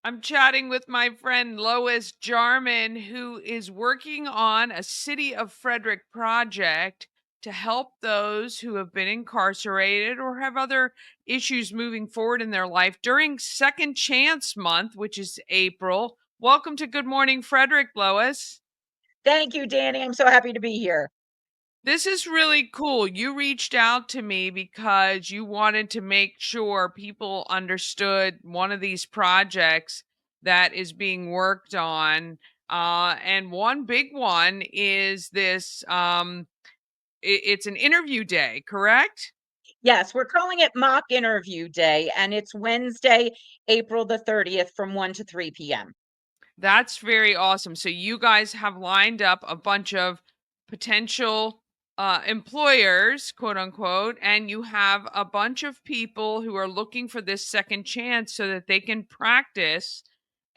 I'm chatting with my friend Lois Jarman, who is working on a City of Frederick project to help those who have been incarcerated or have other issues moving forward in their life during Second Chance Month, which is April. Welcome to Good Morning Frederick, Lois. Thank you, Danny. I'm so happy to be here. This is really cool. You reached out to me because you wanted to make sure people understood one of these projects that is being worked on. And one big one is this it's an interview day, correct? Yes, we're calling it Mock Interview Day, and it's Wednesday, April the 30th from 1 to 3 p.m. That's very awesome. So you guys have lined up a bunch of potential employers, quote unquote, and you have a bunch of people who are looking for this second chance so that they can practice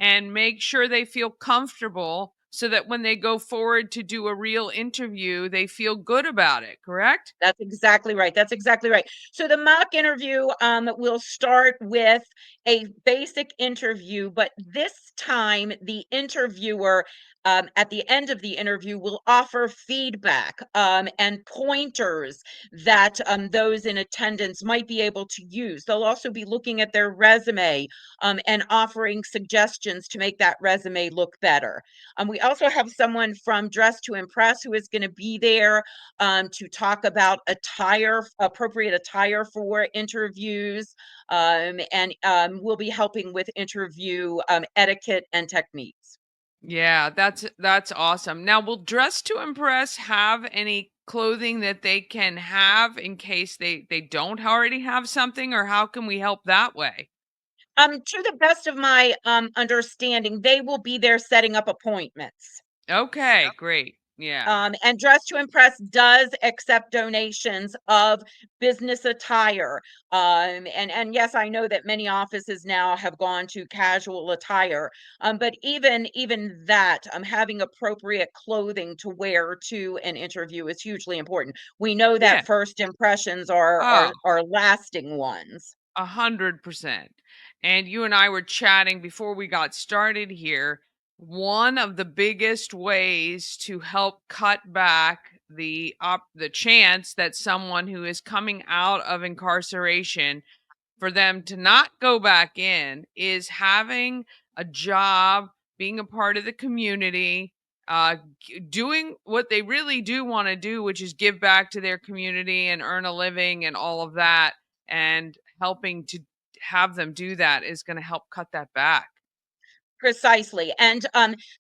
and make sure they feel comfortable so that when they go forward to do a real interview, they feel good about it, correct? That's exactly right. That's exactly right. So the mock interview will start with a basic interview, but this time the interviewer at the end of the interview will offer feedback and pointers that those in attendance might be able to use. They'll also be looking at their resume and offering suggestions to make that resume look better. We also have someone from Dress to Impress who is going to be there to talk about attire, appropriate attire for interviews, and we'll be helping with interview etiquette and techniques. Yeah, that's awesome. Now, will Dress to Impress have any clothing that they can have in case they don't already have something, or how can we help that way? To the best of my understanding, they will be there setting up appointments. Okay, great. Yeah. And Dress to Impress does accept donations of business attire. And yes, I know that many offices now have gone to casual attire. But even that, having appropriate clothing to wear to an interview is hugely important. We know Yeah. that first impressions are Oh, are lasting ones. 100%. And you and I were chatting before we got started here. One of the biggest ways to help cut back the chance that someone who is coming out of incarceration for them to not go back in is having a job, being a part of the community, doing what they really do want to do, which is give back to their community and earn a living and all of that. And helping to have them do that is going to help cut that back. Precisely. And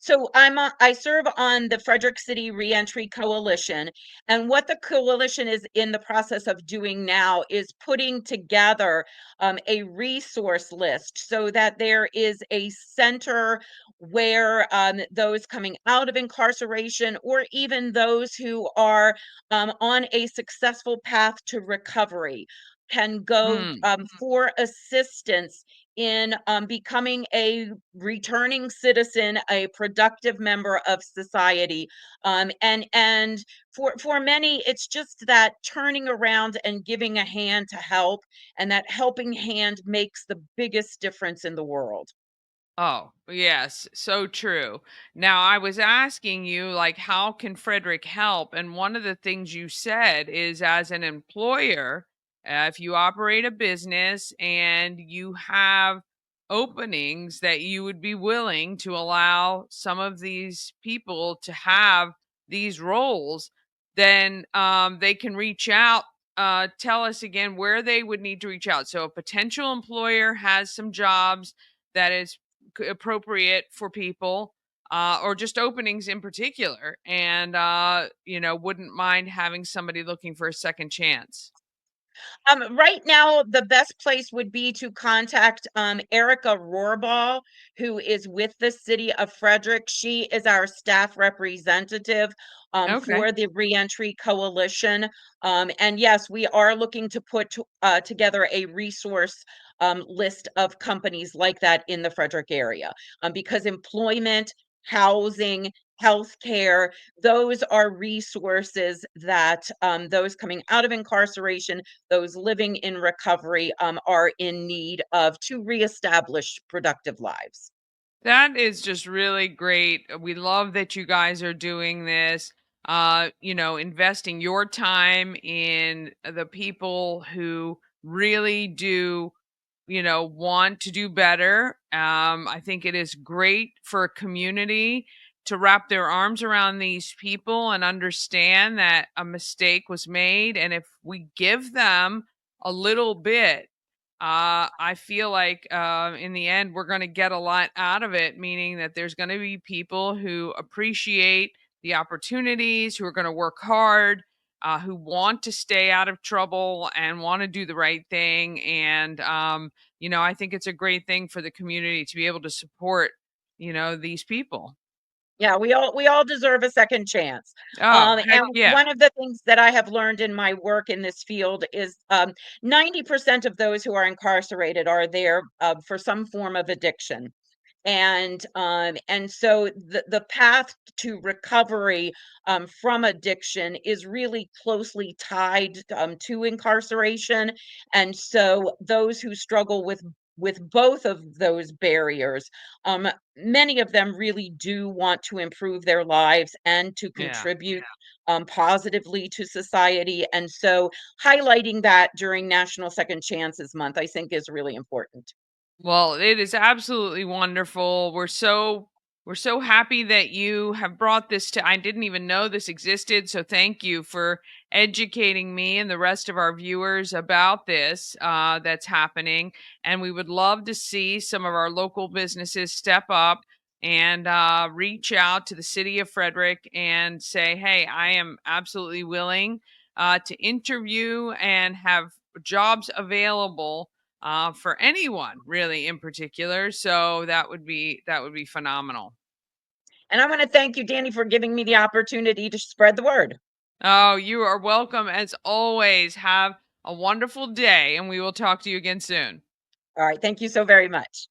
so I serve on the Frederick City Reentry Coalition. And what the coalition is in the process of doing now is putting together a resource list so that there is a center where those coming out of incarceration or even those who are on a successful path to recovery can go Mm. for assistance in becoming a returning citizen, a productive member of society. And for many, it's just that turning around and giving a hand to help, and that helping hand makes the biggest difference in the world. Oh, yes, so true. Now, I was asking you, like, how can Frederick help? And one of the things you said is as an employer, if you operate a business and you have openings that you would be willing to allow some of these people to have these roles, then they can reach out. Tell us again where they would need to reach out. So, a potential employer has some jobs that is appropriate for people or just openings in particular and wouldn't mind having somebody looking for a second chance. Right now, the best place would be to contact Erica Rohrball, who is with the City of Frederick. She is our staff representative Okay. for the Reentry Coalition. And yes, we are looking to together a resource list of companies like that in the Frederick area because employment, housing, healthcare, those are resources that those coming out of incarceration, those living in recovery, are in need of to reestablish productive lives. That is just really great. We love that you guys are doing this. Investing your time in the people who really do, want to do better. I think it is great for a community to wrap their arms around these people and understand that a mistake was made. And if we give them a little bit, I feel like in the end, we're going to get a lot out of it, meaning that there's going to be people who appreciate the opportunities, who are going to work hard, who want to stay out of trouble and want to do the right thing. And, I think it's a great thing for the community to be able to support, these people. Yeah, we all deserve a second chance. Oh, heck And yeah. one of the things that I have learned in my work in this field is 90% of those who are incarcerated are there for some form of addiction. And so the path to recovery from addiction is really closely tied to incarceration. And so those who struggle with both of those barriers, many of them really do want to improve their lives and to Yeah. contribute positively to society. And so highlighting that during National Second Chances Month, I think, is really important. Well, it is absolutely wonderful. We're so happy that you have brought this to I didn't even know this existed, so thank you for educating me and the rest of our viewers about this that's happening. And we would love to see some of our local businesses step up and reach out to the city of Frederick and say, "Hey, I am absolutely willing to interview and have jobs available for anyone really in particular." So that would be phenomenal. And I want to thank you, Danny, for giving me the opportunity to spread the word. Oh, you are welcome as always. Have a wonderful day, and we will talk to you again soon. All right. Thank you so very much.